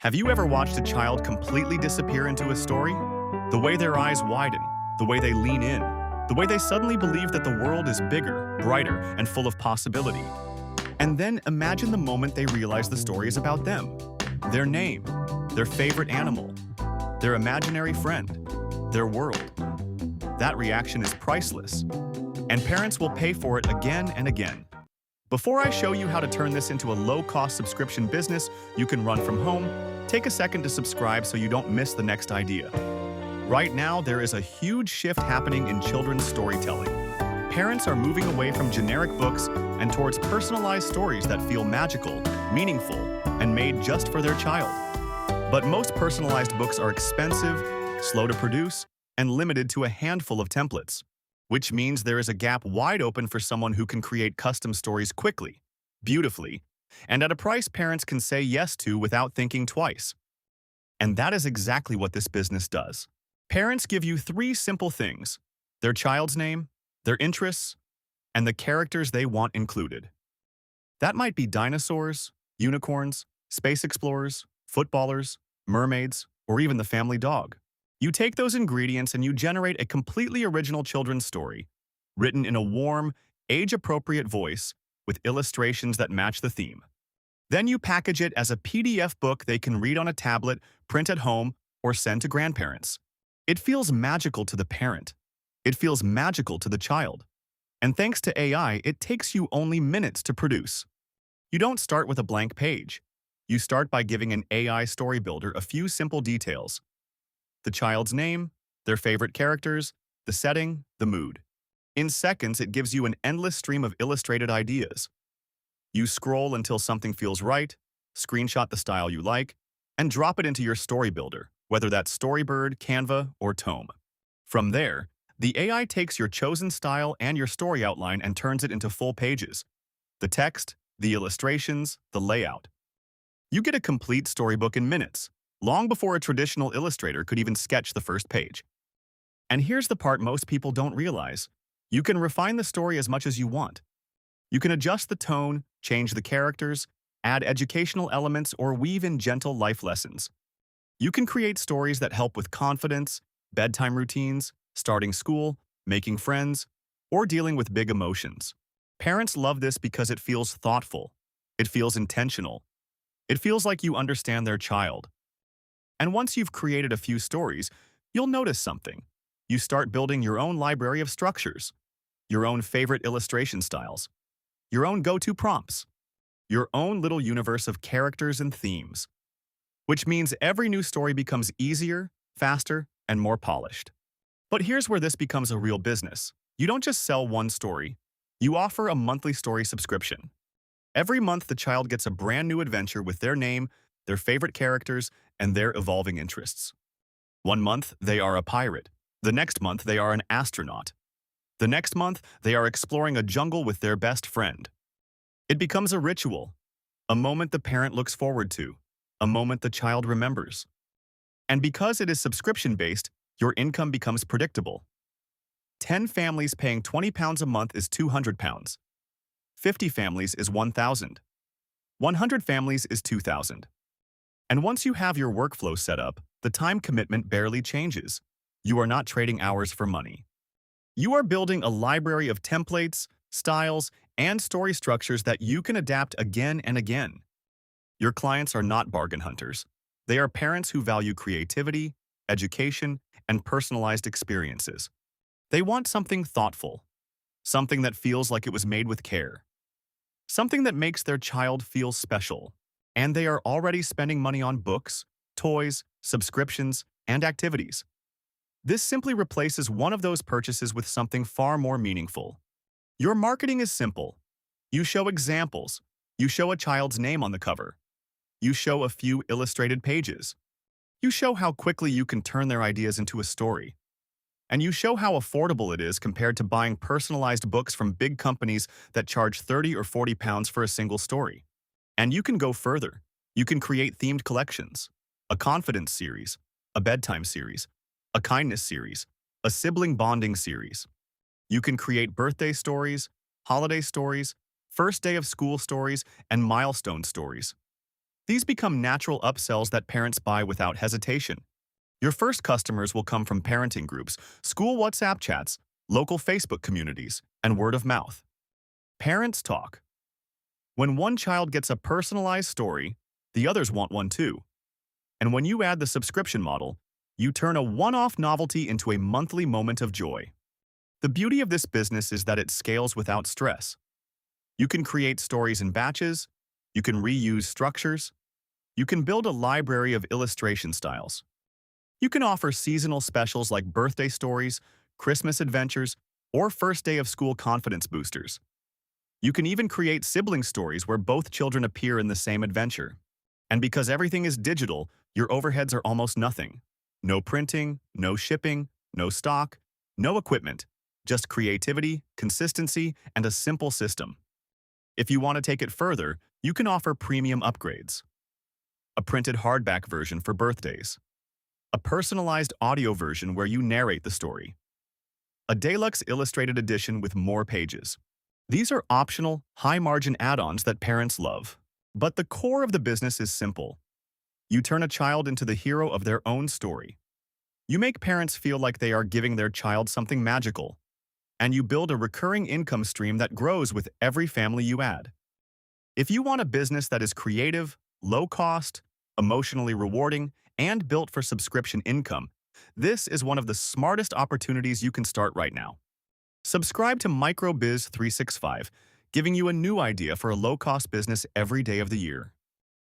Have you ever watched a child completely disappear into a story? The way their eyes widen, the way they lean in, the way they suddenly believe that the world is bigger, brighter, and full of possibility. And then imagine the moment they realize the story is about them. Their name, their favorite animal, their imaginary friend, their world. That reaction is priceless, and parents will pay for it again and again. Before I show you how to turn this into a low-cost subscription business you can run from home, take a second to subscribe so you don't miss the next idea. Right now, there is a huge shift happening in children's storytelling. Parents are moving away from generic books and towards personalized stories that feel magical, meaningful, and made just for their child. But most personalized books are expensive, slow to produce, and limited to a handful of templates, which means there is a gap wide open for someone who can create custom stories quickly, beautifully, and at a price parents can say yes to without thinking twice. And that is exactly what this business does. Parents give you three simple things: their child's name, their interests, and the characters they want included. That might be dinosaurs, unicorns, space explorers, footballers, mermaids, or even the family dog. You take those ingredients and you generate a completely original children's story, written in a warm, age-appropriate voice with illustrations that match the theme. Then you package it as a PDF book they can read on a tablet, print at home, or send to grandparents. It feels magical to the parent. It feels magical to the child. And thanks to AI, it takes you only minutes to produce. You don't start with a blank page. You start by giving an AI story builder a few simple details: the child's name, their favorite characters, the setting, the mood. In seconds, it gives you an endless stream of illustrated ideas. You scroll until something feels right, screenshot the style you like, and drop it into your story builder, whether that's Storybook, Canva, or Tome. From there, the AI takes your chosen style and your story outline and turns it into full pages: the text, the illustrations, the layout. You get a complete storybook in minutes, long before a traditional illustrator could even sketch the first page. And here's the part most people don't realize: you can refine the story as much as you want. You can adjust the tone, change the characters, add educational elements, or weave in gentle life lessons. You can create stories that help with confidence, bedtime routines, starting school, making friends, or dealing with big emotions. Parents love this because it feels thoughtful. It feels intentional. It feels like you understand their child. And once you've created a few stories, you'll notice something. You start building your own library of structures, your own favorite illustration styles, your own go-to prompts, your own little universe of characters and themes. Which means every new story becomes easier, faster, and more polished. But here's where this becomes a real business. You don't just sell one story. You offer a monthly story subscription. Every month, the child gets a brand new adventure with their name, their favorite characters, and their evolving interests. One month, they are a pirate. The next month, they are an astronaut. The next month, they are exploring a jungle with their best friend. It becomes a ritual, a moment the parent looks forward to, a moment the child remembers. And because it is subscription-based, your income becomes predictable. 10 families paying £20 a month is £200. 50 families is £1,000. 100 families is £2,000. And once you have your workflow set up, the time commitment barely changes. You are not trading hours for money. You are building a library of templates, styles, and story structures that you can adapt again and again. Your clients are not bargain hunters. They are parents who value creativity, education, and personalized experiences. They want something thoughtful, something that feels like it was made with care, something that makes their child feel special. And they are already spending money on books, toys, subscriptions, and activities. This simply replaces one of those purchases with something far more meaningful. Your marketing is simple. You show examples. You show a child's name on the cover. You show a few illustrated pages. You show how quickly you can turn their ideas into a story. And you show how affordable it is compared to buying personalized books from big companies that charge £30 or £40 for a single story. And you can go further. You can create themed collections, a confidence series, a bedtime series, a kindness series, a sibling bonding series. You can create birthday stories, holiday stories, first day of school stories, and milestone stories. These become natural upsells that parents buy without hesitation. Your first customers will come from parenting groups, school WhatsApp chats, local Facebook communities, and word of mouth. Parents talk. When one child gets a personalized story, the others want one too. And when you add the subscription model, you turn a one-off novelty into a monthly moment of joy. The beauty of this business is that it scales without stress. You can create stories in batches, you can reuse structures, you can build a library of illustration styles. You can offer seasonal specials like birthday stories, Christmas adventures, or first day of school confidence boosters. You can even create sibling stories where both children appear in the same adventure. And because everything is digital, your overheads are almost nothing. No printing, no shipping, no stock, no equipment, just creativity, consistency, and a simple system. If you want to take it further, you can offer premium upgrades. A printed hardback version for birthdays. A personalized audio version where you narrate the story. A deluxe illustrated edition with more pages. These are optional, high-margin add-ons that parents love. But the core of the business is simple. You turn a child into the hero of their own story. You make parents feel like they are giving their child something magical. And you build a recurring income stream that grows with every family you add. If you want a business that is creative, low-cost, emotionally rewarding, and built for subscription income, this is one of the smartest opportunities you can start right now. Subscribe to MicroBiz 365, giving you a new idea for a low-cost business every day of the year.